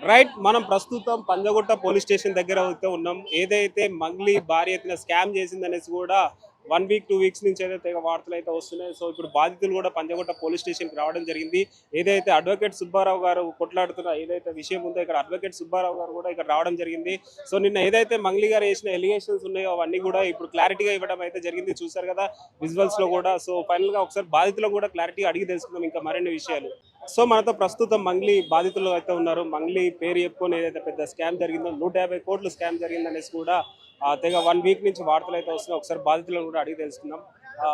Right మనం ప్రస్తుతం Panjagutta police station దగ్గర అయితే ఉన్నాం. ఏదైతే మంగ్లీ భారీ ఎత్తున స్కామ్ చేసిందనేసి కూడా 1 వీక్ 2 వీక్స్ నుంచి అయితే తెగ వార్తలు అయితే వస్తున్నాయి. సో ఇప్పుడు బాధితులు కూడా పంజగుట్ట పోలీస్ స్టేషన్కి రావడం జరిగింది. ఏదైతే అడ్వకేట్ సుబ్బారావు గారు కొట్లాడుతున్న ఏదైతే విషయం ఉందో ఇక్కడ అడ్వకేట్ సుబ్బారావు గారు కూడా ఇక్కడ రావడం జరిగింది. సో నిన్న ఏదైతే మంగ్లీ గారు వేసిన ఎలిగేషన్స్ ఉన్నాయో అవన్నీ కూడా ఇప్పుడు క్లారిటీగా ఇవ్వడం అయితే జరిగింది. చూసారు కదా విజువల్స్ లో కూడా. సో ఫైనల్ గా ఒకసారి బాధితులకు కూడా క్లారిటీగా అడిగి తెలుసుకుందాం ఇంకా మరిన్ని విషయాలు. సో మనతో ప్రస్తుతం మంగ్లీ బాధితులు అయితే ఉన్నారు. మంగ్లీ పేరు చెప్పుకొని ఏదైతే పెద్ద స్కామ్ జరిగిందో 150 కోట్లు స్కామ్ జరిగిందనేసి కూడా తెగ 1 వీక్ నుంచి వార్తలు అయితే వస్తున్నాయి. ఒకసారి బాధితులను కూడా అడిగి తెలుసుకుందాం.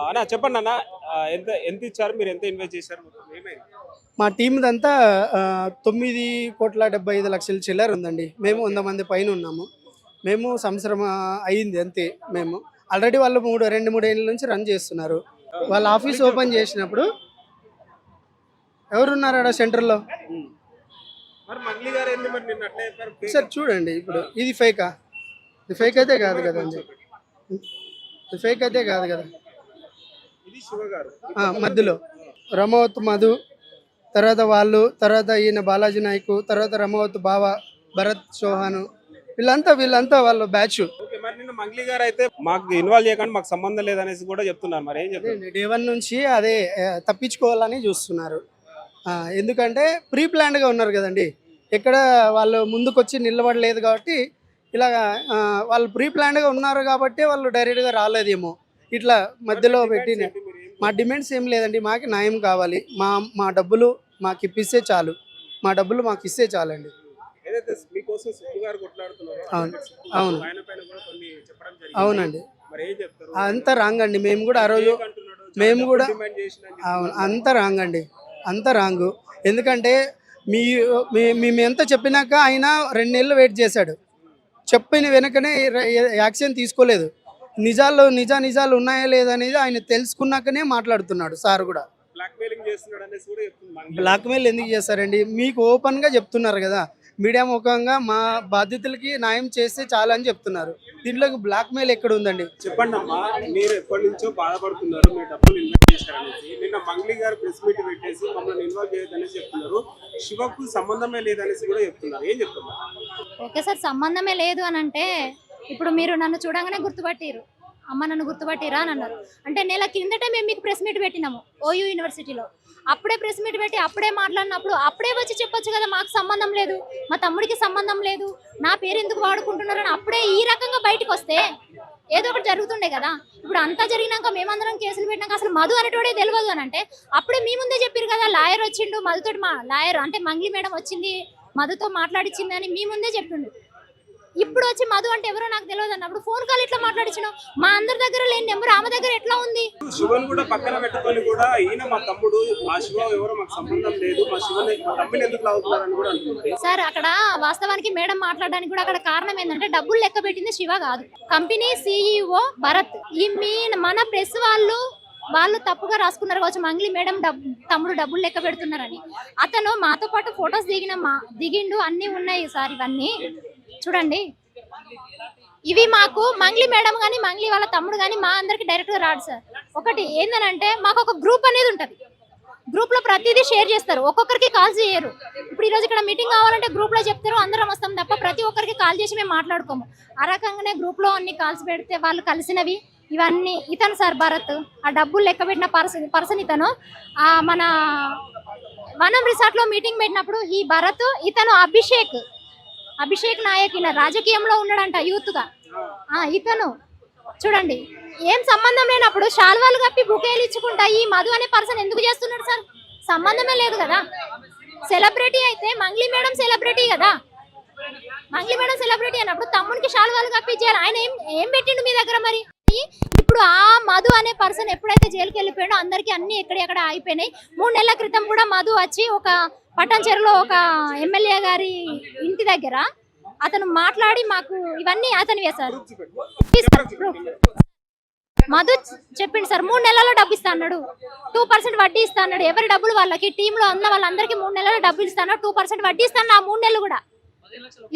అన్న చెప్పండి అన్న, ఎంత ఎంత ఇచ్చారు, మీరు ఎంత ఇన్వెస్ట్ చేశారు? మా టీమ్ దంతా 9,75,00,000 చిల్లర ఉందండి. మేము 100 మంది పైన ఉన్నాము. మేము సంవత్సరం అయింది అంతే. మేము ఆల్రెడీ వాళ్ళు 2-3 ఏళ్ళ నుంచి రన్ చేస్తున్నారు. వాళ్ళ ఆఫీస్ ఓపెన్ చేసినప్పుడు ఎవరున్నారు ఆడ సెంటర్లో సార్ చూడండి. ఇప్పుడు ఇది ఫేకా? ఇది ఫేక్ అయితే కాదు కదండి. ఇది ఫేక్ అయితే కాదు కదా. మధ్యలో రమవత్ మధు, తర్వాత వాళ్ళు, తర్వాత ఈయన బాలాజీ నాయకు, తర్వాత రమవత్ బావ, భరత్ చౌహాన్, వీళ్ళంతా వాళ్ళ బ్యాచ్. మంగ్లీ గారు అయితే మాకు ఇన్వాల్వ్ చేయకుండా మాకు సంబంధం లేదనేసి కూడా చెప్తున్నారు. మరి ఏం చెప్తారు? డే 1 నుంచి అదే తప్పించుకోవాలని చూస్తున్నారు. ఎందుకంటే ప్రీ ప్లాన్డ్గా ఉన్నారు కదండి. ఎక్కడ వాళ్ళు ముందుకొచ్చి నిలబడలేదు కాబట్టి ఇలాగా వాళ్ళు ప్రీ ప్లాన్డ్గా ఉన్నారు కాబట్టి వాళ్ళు డైరెక్ట్గా రాలేదేమో. ఇట్లా మధ్యలో పెట్టి మా డిమాండ్స్ ఏం లేదండి. మాకు న్యాయం కావాలి. మా డబ్బులు మాకు ఇప్పిస్తే చాలు. మా డబ్బులు మాకు ఇస్తే చాలండి. అవును అవునండి. అంతా రాంగ్ అండి. మేము కూడా ఆ రోజు అవును అంతా రాంగ్ అండి. అంతా రాంగు. ఎందుకంటే మేము ఎంత చెప్పినాక ఆయన 2 నెలలు వెయిట్ చేశాడు. చెప్పిన వెనకనే యాక్షన్ తీసుకోలేదు. నిజాలు ఉన్నాయా లేదనేది ఆయన తెలుసుకున్నాకనే మాట్లాడుతున్నాడు. సార్ కూడా బ్లాక్మెయిల్ ఎందుకు చేస్తారండి? మీకు ఓపెన్గా చెప్తున్నారు కదా, మీడియా ముఖంగా మా బాధ్యతలకి న్యాయం చేస్తే చాలా అని చెప్తున్నారు. దీంట్లో బ్లాక్మెయిల్ ఎక్కడ ఉందండి? చెప్పండి అమ్మా, మీరు ఎప్పటి నుంచో బాధపడుతున్నారు, మీ డబ్బులు ఇన్వెస్ట్ చేశారనేసి. నిన్న మంగ్లీ గారు ప్రెస్ మీట్ పెట్టేసి మమ్మల్ని ఇన్వాల్వ్ చేయొద్దనేసి చెప్తున్నారు. శివకు సంబంధమే లేదనేసి కూడా చెప్తున్నారు. ఏం చెప్తున్నారు? ఓకే సార్, సంబంధమే లేదు అని అంటే ఇప్పుడు మీరు నన్ను చూడంగానే గుర్తుపట్టిరు. అమ్మ నన్ను గుర్తుపట్టిరా అని అన్నారు. అంటే నెల కిందటే మేము మీకు ప్రెస్ మీట్ పెట్టినాము ఓయూ యూనివర్సిటీలో. అప్పుడే ప్రెస్ మీట్ పెట్టి అప్పుడే మాట్లాడినప్పుడు అప్పుడే వచ్చి చెప్పొచ్చు కదా మాకు సంబంధం లేదు, మా తమ్ముడికి సంబంధం లేదు, నా పేరు ఎందుకు వాడుకుంటున్నారని అప్పుడే ఈ రకంగా బయటకు వస్తే ఏదో ఒకటి జరుగుతుండే కదా. ఇప్పుడు అంతా జరిగినాక మేమందరం కేసులు పెట్టినాక అసలు మధు అనేటోడే తెలియదు అని అంటే అప్పుడే మీ ముందే చెప్పారు కదా. లాయర్ వచ్చిండు, మధుతో లాయర్ అంటే మంగ్లీ మేడం వచ్చింది, మధుతో మాట్లాడిచ్చింది అని మీ ముందే చెప్పిండు. ఇప్పుడు వచ్చి మధు అంటే ఎవరో నాకు తెలియదు అన్నప్పుడు ఫోన్ కాల్ ఎట్లా మాట్లాడించిన? మా అందరి దగ్గర లేని నెంబర్ ఆమె దగ్గర ఎట్లా ఉంది? శివన్ కూడా పక్కన పెట్టుకొని కూడా ఈయన మా తమ్ముడు, మా శివ ఎవరో మాకు సంబంధం లేదు, మా శివన్ తమ్ముడు ఎందుకు లాగుతున్నారని కూడా అంటున్నారు సార్. అక్కడ వాస్తవానికి మేడం మాట్లాడడానికి కూడా అక్కడ కారణం ఏంటంటే డబ్బులు లెక్క పెట్టింది శివ కాదు, కంపెనీ CEO భరత్. ఈ మన ప్రెస్ వాళ్ళు తప్పుగా రాసుకున్నారు కావచ్చు, మంగ్లీ మేడం తమ్ముడు డబ్బులు లెక్క పెడుతున్నారని. అతను మాతో పాటు ఫొటోస్ దిగిండు, అన్ని ఉన్నాయి సార్. ఇవన్నీ చూడండి. ఇవి మాకు మంగ్లీ మేడం కానీ మంగ్లీ వాళ్ళ తమ్ముడు కానీ మా అందరికి డైరెక్ట్గా రాడు సార్. ఒకటి ఏంటంటే మాకు ఒక గ్రూప్ అనేది ఉంటుంది. గ్రూప్లో ప్రతిదీ షేర్ చేస్తారు, ఒక్కొక్కరికి కాల్ చేయరు. ఇప్పుడు ఈరోజు ఇక్కడ మీటింగ్ కావాలంటే గ్రూప్లో చెప్తారు, అందరం వస్తాం తప్ప ప్రతి ఒక్కరికి కాల్ చేసి మేము మాట్లాడుకోము. ఆ రకంగానే గ్రూప్లో అన్ని కాల్స్ పెడితే వాళ్ళు కలిసినవి ఇవన్నీ. ఇతను సార్ భరత్, ఆ డబ్బులు లెక్క పెట్టిన పర్సన్ ఇతను. మన వనం రిసార్ట్లో మీటింగ్ పెట్టినప్పుడు ఈ భరత్, ఇతను అభిషేక్ నాయక్, ఇలా రాజకీయంలో ఉన్నాడంట యూత్గా. ఇతను చూడండి, ఏం సంబంధం లేనప్పుడు శాల్వాలు కప్పి బుకేలు ఇచ్చుకుంటా ఈ మధు అనే పర్సన్ ఎందుకు చేస్తున్నాడు సార్? సంబంధమే లేదు కదా. సెలబ్రిటీ అయితే మంగ్లీ మేడం సెలబ్రిటీ కదా. మంగ్లీ మేడం సెలబ్రిటీ అన్నప్పుడు తమ్మునికి శాల్వాలు కప్పించారు. ఆయన ఏం పెట్టిండు మీ దగ్గర? మరి ఇప్పుడు ఆ మధు అనే పర్సన్ ఎప్పుడైతే జైలుకి వెళ్ళిపోయాడో అందరికీ అన్ని ఎక్కడెక్కడ అయిపోయినాయి. 3 నెలల క్రితం కూడా మధు వచ్చి ఒక పట్టంచెరులో ఒక ఎమ్మెల్యే గారి ఇంటి దగ్గర అతను మాట్లాడి మాకు ఇవన్నీ అతను వేశారు. మధు చెప్పిండు సార్ 3 నెలల్లో డబ్బు ఇస్తా అన్నాడు, 2% వడ్డీ ఇస్తా అన్నాడు. ఎవరి డబ్బులు వాళ్ళకి, టీంలో ఉన్న వాళ్ళందరికీ 3 నెలల్లో డబ్బులు ఇస్తాను, 2% వడ్డీ ఇస్తాను. ఆ 3 నెలలు కూడా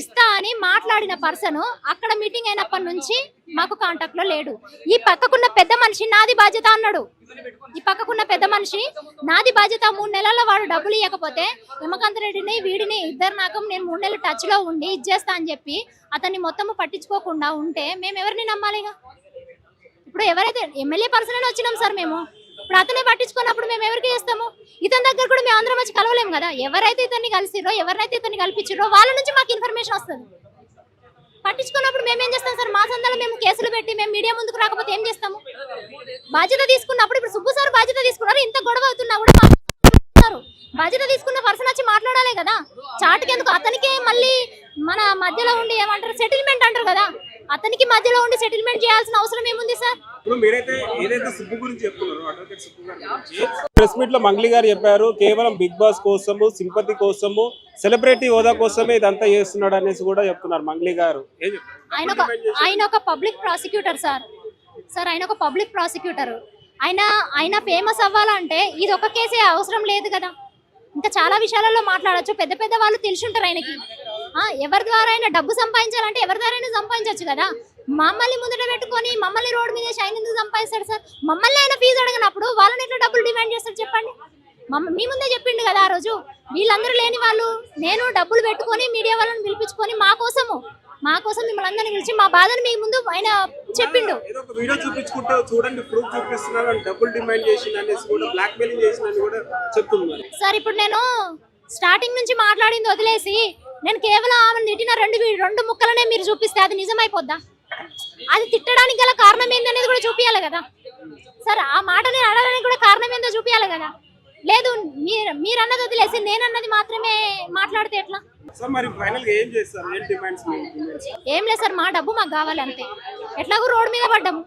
ఇస్తా అని మాట్లాడిన పర్సన్ అక్కడ మీటింగ్ అయినప్పటి నుంచి మాకు కాంటాక్ట్ లో లేడు. ఈ పక్కకున్న పెద్ద మనిషి నాది బాధ్యత అన్నాడు. ఈ పక్కకున్న పెద్ద మనిషి నాది బాధ్యత, 3 నెలల్లో వాడు డబ్బులు ఇవ్వకపోతే యమకాంత్ రెడ్డిని వీడిని ఇద్దరు నాకు నేను 3 నెలలు టచ్ లో ఉండి ఇచ్చేస్తా అని చెప్పి అతన్ని మొత్తము పట్టించుకోకుండా ఉంటే మేము ఎవరిని నమ్మాలిగా? ఇప్పుడు ఎవరైతే ఎమ్మెల్యే పర్సన్ అని వచ్చినాం సార్ మేము, ఇప్పుడు అతనే పట్టించుకున్నప్పుడు మేము ఎవరికి చేస్తాము? ఇతని దగ్గర కూడా మేము అందరం వచ్చి కలవలేము కదా. ఎవరైతే ఇతన్ని కలిసిరో ఎవరైతే ఇతన్ని కల్పించారో వాళ్ళ నుంచి మాకు ఇన్ఫర్మేషన్ వస్తుంది. పట్టించుకున్నప్పుడు మేమేం చేస్తాం సార్? మా సందలో మేము కేసులు పెట్టి మేము మీడియా ముందుకు రాకపోతే ఏం చేస్తాము? బాధ్యత తీసుకున్నప్పుడు ఇప్పుడు సుబ్బు సార్ బాధ్యత తీసుకున్నారు, ఇంత గొడవ అవుతున్నా కూడా బాధ్యత తీసుకున్న పర్సన్ వచ్చి మాట్లాడాలి కదా. చాటుకి ఎందుకు? అతనికే మళ్ళీ మన మధ్యలో ఉండి ఏమంటారు సెటిల్మెంట్ అంటారు కదా, అతనికి మధ్యలో ఉండి సెటిల్మెంట్ చేయాల్సిన అవసరం ఏముంది సార్? ఇప్పుడు మీరైతే ఏదైతే సుబ్బు గురించి చెప్తున్నారు, అడ్వకేట్ సుబ్బు గారి గురించి ప్రెస్ మీట్ లో మంగ్లీ గారు చెప్పారు, కేవలం బిగ్ బాస్ కోసము, సింపతి కోసము, సెలబ్రిటీ హోదా కోసమే ఇదంతా చేస్తున్నాడు అనేసి కూడా చెప్తున్నారు మంగ్లీ గారు. ఏం చెప్తారు? ఆయన ఒక పబ్లిక్ ప్రాసిక్యూటర్ సార్. ఆయన ఒక పబ్లిక్ ప్రాసిక్యూటర్. ఆయన ఫేమస్ అవ్వాలంటే ఇది ఒక కేసే అవసరం లేదు కదా, ఇంకా చాలా విషయాలలో మాట్లాడొచ్చు. పెద్ద పెద్ద వాళ్ళు తెలిసి ఉంటారు ఆయనకి. ఎవరి ద్వారా అయినా డబ్బు సంపాదించాలంటే ఎవరి ద్వారా అయినా సంపాదించవచ్చు కదా. మమ్మల్ని ముందట పెట్టుకొని మమ్మల్ని రోడ్డు మీద ఆయన ఎందుకు సంపాదిస్తాడు సార్? మమ్మల్ని ఆయన ఫీజు అడగనప్పుడు వాళ్ళని ఎట్లా డబ్బులు డిమాండ్ చేస్తాడు చెప్పండి? మీ ముందే చెప్పిండు కదా ఆ రోజు, వీళ్ళందరూ లేని వాళ్ళు నేను డబ్బులు పెట్టుకొని మీడియా వాళ్ళని పిలిపించుకొని మా కోసం మిమ్మల్ని అందరినీ పిలిచి మా బాధను మీ ముందు ఆయన చెప్పిండు. ఏదో ఒక వీడియో చూపించుకుంటూ చూడండి ప్రూఫ్ చూపిస్తున్నారు అని డబ్బులు డిమాండ్ చేసిన అనేసి కూడా బ్లాక్ మెయిలింగ్ చేసిందని కూడా చెప్తున్నారు సార్. ఇప్పుడు నేను స్టార్టింగ్ నుంచి మాట్లాడింది వదిలేసి నేను కేవలం ఆమె తిట్టిన రెండు ముక్కలనే మీరు చూపిస్తే అది నిజమైపోద్దా? అది తిట్టడానికి గల కారణం ఏందనేది కూడా చూపించాలి కదా సార్. ఆ మాట నేను అడగడానికి కూడా కారణం ఏందో చూపించాలి కదా. లేదు మీరు అన్నది వదిలేసి నేను అన్నది మాత్రమే మాట్లాడితే ఎట్లా? ఏం లేదు సార్, మా డబ్బు మాకు కావాలి అంతే. ఎట్లాగో రోడ్డు మీద పడ్డాము,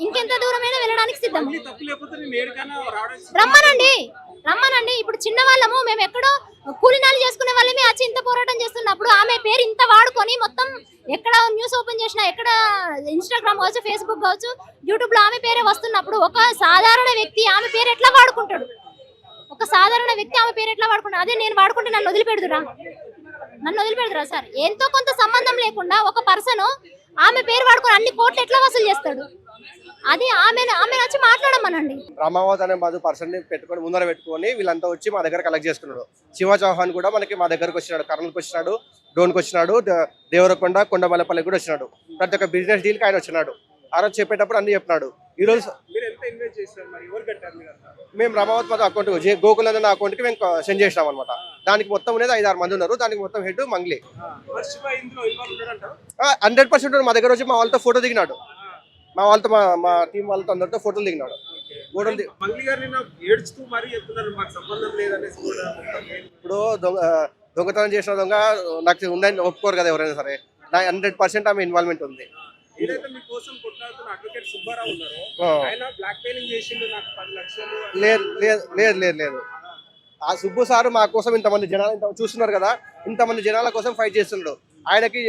ఇంకెంత దూరమైనా వెళ్ళడానికి సిద్ధం. రమ్మనండి. ఇప్పుడు చిన్న వాళ్ళము, మేము ఎక్కడో కూలినాలు చేసుకునే వాళ్ళమే వచ్చి ఇంత పోరాటం చేస్తున్నప్పుడు ఆమె పేరు ఇంత వాడుకొని మొత్తం ఎక్కడ న్యూస్ ఓపెన్ చేసినా, ఎక్కడ ఇన్స్టాగ్రామ్ కావచ్చు, ఫేస్బుక్ కావచ్చు, యూట్యూబ్ లో ఆమె పేరే వస్తున్నప్పుడు ఒక సాధారణ వ్యక్తి ఆమె పేరు ఎట్లా వాడుకుంటాడు? అదే నేను వాడుకుంటే నన్ను వదిలిపెడుతురా సార్? ఎంతో కొంత సంబంధం లేకుండా ఒక పర్సన్ ఆమె పేరు వాడుకొని అన్ని కోట్లు ఎట్లా వసూలు చేస్తాడు? అది ఆమె వచ్చి మాట్లాడమనండి. రామావత్ అనే మధు పర్సన్ ని పెట్టుకొని ముందర పెట్టుకొని వీళ్ళంతా వచ్చి మా దగ్గర కలెక్ట్ చేసుకున్నాడు. శివ చౌహాన్ కూడా మనకి మా దగ్గరకు వచ్చినాడు, కర్నూలుకి వచ్చినాడు, డోన్కి వచ్చినాడు, దేవరకొండ, కొండమల్లపల్లికి కూడా వచ్చినాడు. ప్రతి ఒక్క బిజినెస్ డీల్కి ఆయన వచ్చినాడు. ఆ రోజు చెప్పేటప్పుడు అన్ని చెప్పినాడు. ఈ రోజు మేము రామావత్ మధు అకౌంట్ గోకులందన అకౌంట్ కి మేము సెండ్ చేసినాం అనమాట. దానికి మొత్తం అనేది 5-6 మంది ఉన్నారు. దానికి మొత్తం హెడ్ మంగ్లీ. 100% మా దగ్గర వచ్చి మా వాళ్ళతో ఫోటో దిగినాడు. మా వాళ్ళతో మా టీం వాళ్ళతో అందరితో ఫోటోలు దిగినాడు. ఇప్పుడు దొంగతనం చేసిన దొంగ నాకు ఉందని ఒప్పుకోరు కదా ఎవరైనా సరే. 100% ఆమె ఇన్వాల్వ్మెంట్ ఉంది. లేదు. ఆ సుబ్బు సారు మా కోసం ఇంతమంది జనాలు చూస్తున్నారు కదా, ఇంతమంది జనాల కోసం ఫైట్ చేస్తున్నాడు. ఆయనకి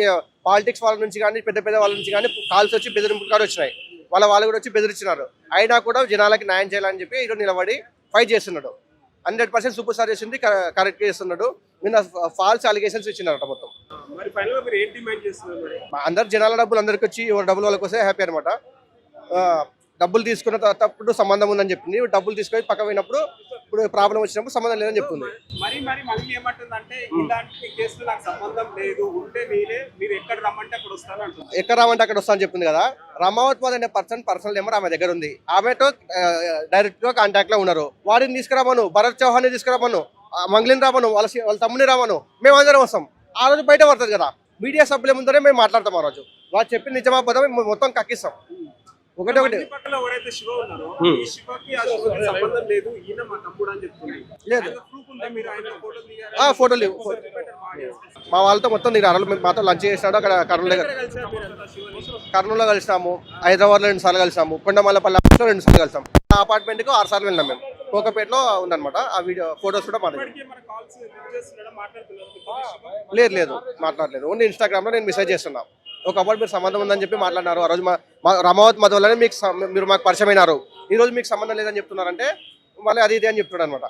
పాలిటిక్స్ వాళ్ళ నుంచి కానీ పెద్ద పెద్ద వాళ్ళ నుంచి కానీ కాల్స్ వచ్చి బెదిరింపులు కూడా వచ్చినాయి. వాళ్ళు కూడా వచ్చి బెదిరించినారు. అయినా కూడా జనాలకి న్యాయం చేయాలని చెప్పి ఈరోజు నిలబడి ఫైట్ చేస్తున్నాడు. 100% సూపర్ స్టార్ చేసింది కరెక్ట్ చేస్తున్నాడు. నిన్న ఫాల్స్ అలిగేషన్స్ ఇచ్చినారట మొత్తం. అందరు జనాల డబ్బులు అందరికి వచ్చి ఎవరు డబ్బులు వాళ్ళకి వస్తే హ్యాపీ అనమాట. డబ్బులు తీసుకున్న తప్పుడు సంబంధం ఉందని చెప్పింది. డబ్బులు తీసుకొని పక్క పోయినప్పుడు ఇప్పుడు ప్రాబ్లం వచ్చినప్పుడు సంబంధం లేదని చెప్తుంది. ఎక్కడ రమ్మంటే అక్కడ వస్తా అని చెప్పింది కదా. రామావత్ మధు అనే పర్సనల్ నెంబర్ ఆమె దగ్గర ఉంది. ఆమెతో డైరెక్ట్ గా కాంటాక్ట్ లో ఉన్నారు. వాడిని తీసుకురామను, భరత్ చౌహాన్ ని తీసుకురామను, మంగ్లీని రామను, వాళ్ళ తమ్ముని రామను, మేము అందరం వస్తాం. ఆ రోజు బయట పడుతుంది కదా, మీడియా సభ్యుల ముందరే మేము మాట్లాడతాం. ఆ రోజు వాళ్ళు చెప్పిన నిజమా పదం మేము మొత్తం కక్కిస్తాం. ఒకటి లేదు. ఫోటోలు మా వాళ్ళతో మొత్తం మాతో లంచ్ చేసినాడు. అక్కడ కర్నూలులో కలిసినాము, హైదరాబాద్లో 2 సార్లు కలిసాము, కొండమల్లపల్లి 2 సార్లు కలిసాము. ఆ అపార్ట్మెంట్ కు 6 సార్లు వెళ్ళాం మేము. కోకపేటలో ఉందన్నమాట. ఆ వీడియో ఫొటోస్ కూడా మా దగ్గర. లేదు మాట్లాడలేదు. ఓన్లీ ఇన్స్టాగ్రామ్ లో నేను మెసేజ్ చేస్తున్నా. ఒకప్పుడు మీరు సంబంధం ఉందని చెప్పి మాట్లాడినారు. ఆ రోజు రామావత్ మధు వల్లనే మీరు మాకు పరిచయం అయినారు. ఈ రోజు మీకు సంబంధం లేదని చెప్తున్నారంటే మళ్ళీ అది ఇది అని చెప్తున్నాడు అనమాట.